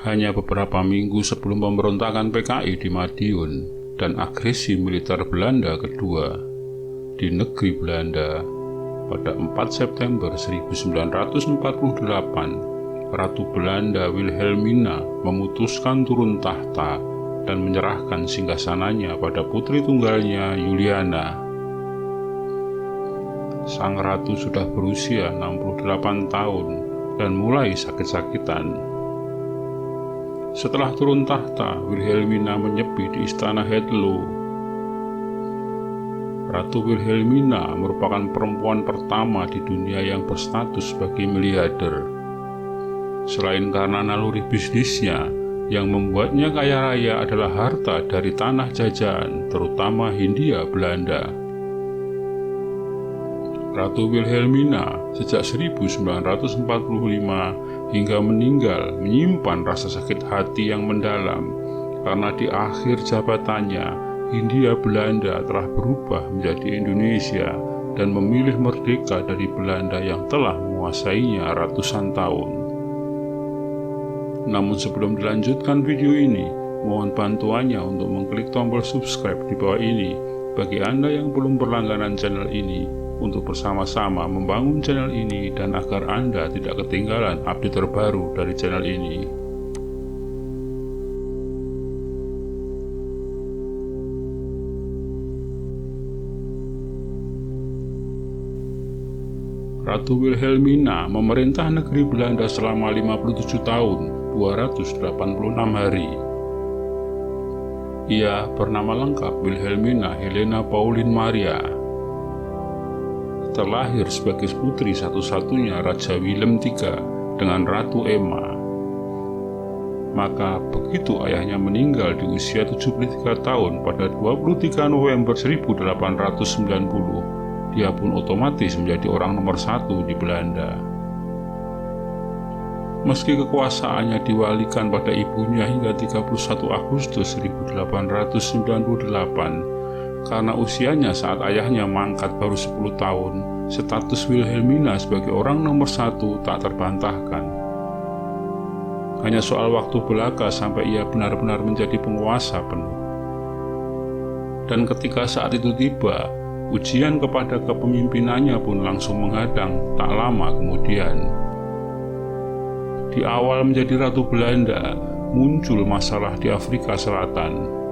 Hanya beberapa minggu sebelum pemberontakan PKI di Madiun dan agresi militer Belanda kedua di negeri Belanda, pada 4 September 1948, Ratu Belanda Wilhelmina memutuskan turun tahta dan menyerahkan singgasananya pada putri tunggalnya Juliana. Sang ratu sudah berusia 68 tahun dan mulai sakit-sakitan. Setelah turun tahta, Wilhelmina menyepi di istana Hedlo. Ratu Wilhelmina merupakan perempuan pertama di dunia yang berstatus sebagai miliarder. Selain karena naluri bisnisnya, yang membuatnya kaya raya adalah harta dari tanah jajahan, terutama Hindia Belanda. Ratu Wilhelmina sejak 1945 hingga meninggal menyimpan rasa sakit hati yang mendalam karena di akhir jabatannya Hindia Belanda telah berubah menjadi Indonesia dan memilih merdeka dari Belanda yang telah menguasainya ratusan tahun. Namun sebelum dilanjutkan video ini, mohon bantuannya untuk mengklik tombol subscribe di bawah ini bagi Anda yang belum berlangganan channel ini, untuk bersama-sama membangun channel ini dan agar Anda tidak ketinggalan update terbaru dari channel ini. Ratu Wilhelmina memerintah negeri Belanda selama 57 tahun, 286 hari. Ia bernama lengkap Wilhelmina Helena Pauline Maria. Terlahir sebagai putri satu-satunya Raja Willem III dengan Ratu Emma. Maka begitu ayahnya meninggal di usia 73 tahun pada 23 November 1890, dia pun otomatis menjadi orang nomor 1 di Belanda. Meski kekuasaannya diwalikan pada ibunya hingga 31 Agustus 1898, karena usianya saat ayahnya mangkat baru 10 tahun, status Wilhelmina sebagai orang nomor 1 tak terbantahkan. Hanya soal waktu belaka sampai ia benar-benar menjadi penguasa penuh. Dan ketika saat itu tiba, ujian kepada kepemimpinannya pun langsung menghadang tak lama kemudian. Di awal menjadi Ratu Belanda, muncul masalah di Afrika Selatan.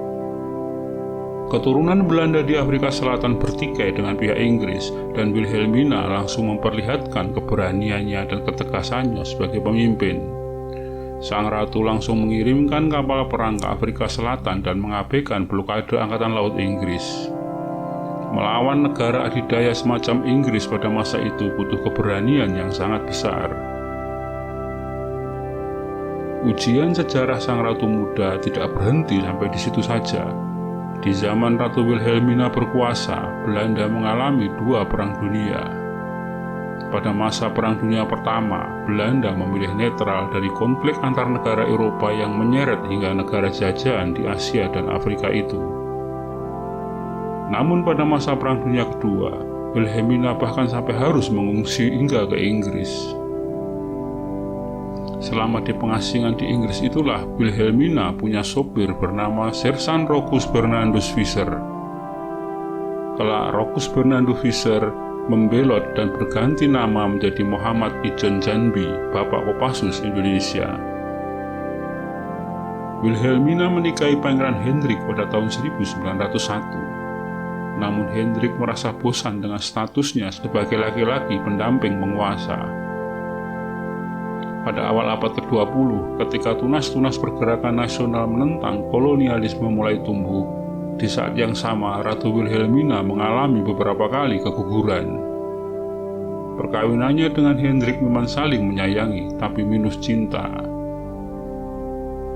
Keturunan Belanda di Afrika Selatan bertikai dengan pihak Inggris, dan Wilhelmina langsung memperlihatkan keberaniannya dan ketegasannya sebagai pemimpin. Sang ratu langsung mengirimkan kapal perang ke Afrika Selatan dan mengabaikan blokade Angkatan Laut Inggris. Melawan negara adidaya semacam Inggris pada masa itu butuh keberanian yang sangat besar. Ujian sejarah sang ratu muda tidak berhenti sampai di situ saja. Di zaman Ratu Wilhelmina berkuasa, Belanda mengalami 2 perang dunia. Pada masa Perang Dunia Pertama, Belanda memilih netral dari konflik antar negara Eropa yang menyeret hingga negara jajahan di Asia dan Afrika itu. Namun pada masa Perang Dunia Kedua, Wilhelmina bahkan sampai harus mengungsi hingga ke Inggris. Selama di pengasingan di Inggris itulah Wilhelmina punya sopir bernama Sersan Rokus Bernardus Visser. Kelak Rokus Bernardus Visser membelot dan berganti nama menjadi Muhammad Ijon Janbi, Bapak Kopassus Indonesia. Wilhelmina menikahi Pangeran Hendrik pada tahun 1901. Namun Hendrik merasa bosan dengan statusnya sebagai laki-laki pendamping penguasa. Pada awal abad ke-20, ketika tunas-tunas pergerakan nasional menentang kolonialisme mulai tumbuh, di saat yang sama Ratu Wilhelmina mengalami beberapa kali keguguran. Perkawinannya dengan Hendrik memang saling menyayangi, tapi minus cinta.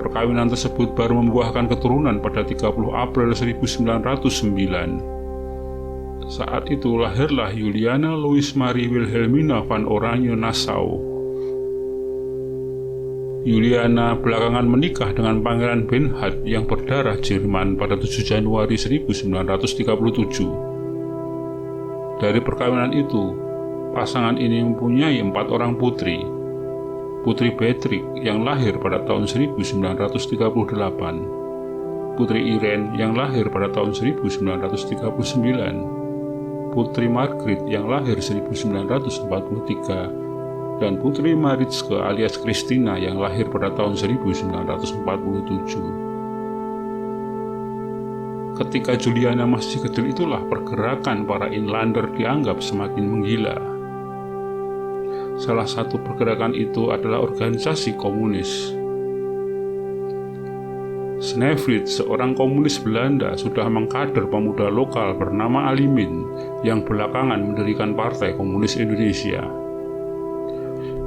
Perkawinan tersebut baru membuahkan keturunan pada 30 April 1909. Saat itu lahirlah Juliana Louise Marie Wilhelmina van Oranje-Nassau. Juliana belakangan menikah dengan Pangeran Benhard yang berdarah Jerman pada 7 Januari 1937. Dari perkawinan itu, pasangan ini mempunyai 4 orang putri. Putri Beatrix yang lahir pada tahun 1938, Putri Irene yang lahir pada tahun 1939, Putri Margaret yang lahir 1943, dan Putri Maritzke alias Christina yang lahir pada tahun 1947. Ketika Juliana masih kecil itulah pergerakan para inlander dianggap semakin menggila. Salah satu pergerakan itu adalah organisasi komunis. Sneevliet, seorang komunis Belanda, sudah mengkader pemuda lokal bernama Alimin yang belakangan mendirikan Partai Komunis Indonesia.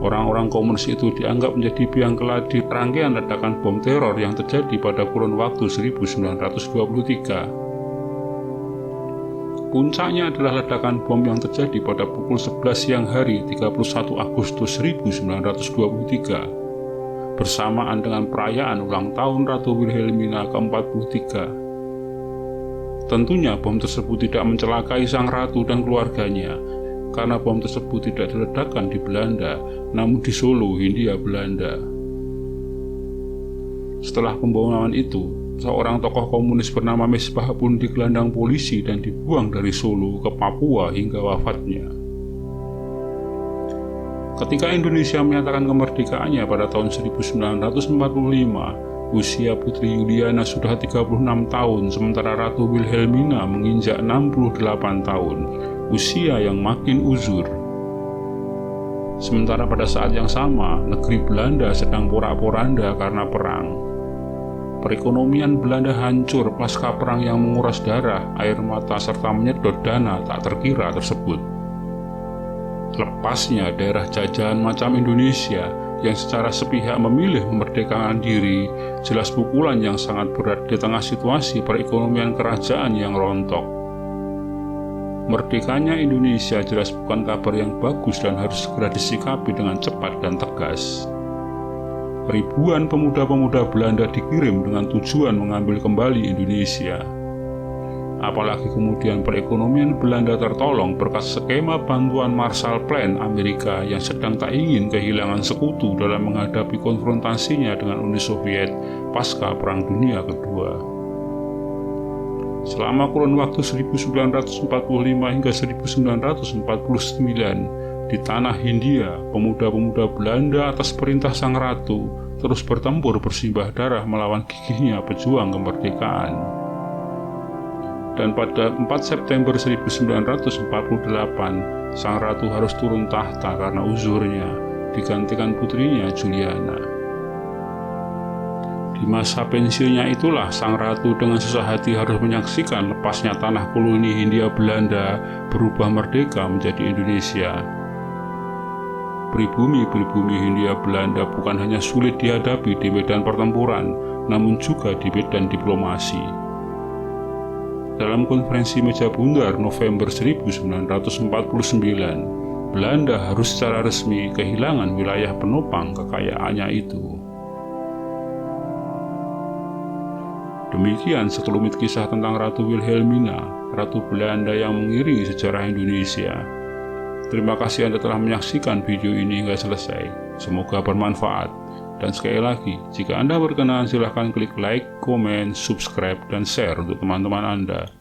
Orang-orang komunis itu dianggap menjadi biang keladi rangkaian ledakan bom teror yang terjadi pada kurun waktu 1923. Puncaknya adalah ledakan bom yang terjadi pada pukul 11 siang hari 31 Agustus 1923 bersamaan dengan perayaan ulang tahun Ratu Wilhelmina ke-43. Tentunya bom tersebut tidak mencelakai sang ratu dan keluarganya, karena bom tersebut tidak diledakkan di Belanda, namun di Solo, Hindia Belanda. Setelah pemboman itu, seorang tokoh komunis bernama Mesbah pun digelandang polisi dan dibuang dari Solo ke Papua hingga wafatnya. Ketika Indonesia menyatakan kemerdekaannya pada tahun 1945, usia Putri Juliana sudah 36 tahun, sementara Ratu Wilhelmina menginjak 68 tahun, usia yang makin uzur. Sementara pada saat yang sama, negeri Belanda sedang porak-poranda karena perang. Perekonomian Belanda hancur pasca perang yang menguras darah, air mata, serta menyedot dana tak terkira tersebut. Lepasnya daerah jajahan macam Indonesia yang secara sepihak memilih memerdekakan diri, jelas pukulan yang sangat berat di tengah situasi perekonomian kerajaan yang rontok. Merdekanya Indonesia jelas bukan kabar yang bagus dan harus segera disikapi dengan cepat dan tegas. Ribuan pemuda-pemuda Belanda dikirim dengan tujuan mengambil kembali Indonesia. Apalagi kemudian perekonomian Belanda tertolong berkat skema bantuan Marshall Plan Amerika yang sedang tak ingin kehilangan sekutu dalam menghadapi konfrontasinya dengan Uni Soviet pasca Perang Dunia Kedua. Selama kurun waktu 1945 hingga 1949, di tanah Hindia, pemuda-pemuda Belanda atas perintah sang ratu terus bertempur bersimbah darah melawan gigihnya pejuang kemerdekaan. Dan pada 4 September 1948, sang ratu harus turun tahta karena uzurnya, digantikan putrinya Juliana. Di masa pensiunnya itulah sang ratu dengan susah hati harus menyaksikan lepasnya tanah koloni Hindia Belanda berubah merdeka menjadi Indonesia. Pribumi-pribumi Hindia Belanda bukan hanya sulit dihadapi di medan pertempuran, namun juga di medan diplomasi. Dalam konferensi meja bundar November 1949, Belanda harus secara resmi kehilangan wilayah penopang kekayaannya itu. Demikian sekelumit kisah tentang Ratu Wilhelmina, Ratu Belanda yang mengiringi sejarah Indonesia. Terima kasih Anda telah menyaksikan video ini hingga selesai. Semoga bermanfaat. Dan sekali lagi, jika Anda berkenan silahkan klik like, komen, subscribe, dan share untuk teman-teman Anda.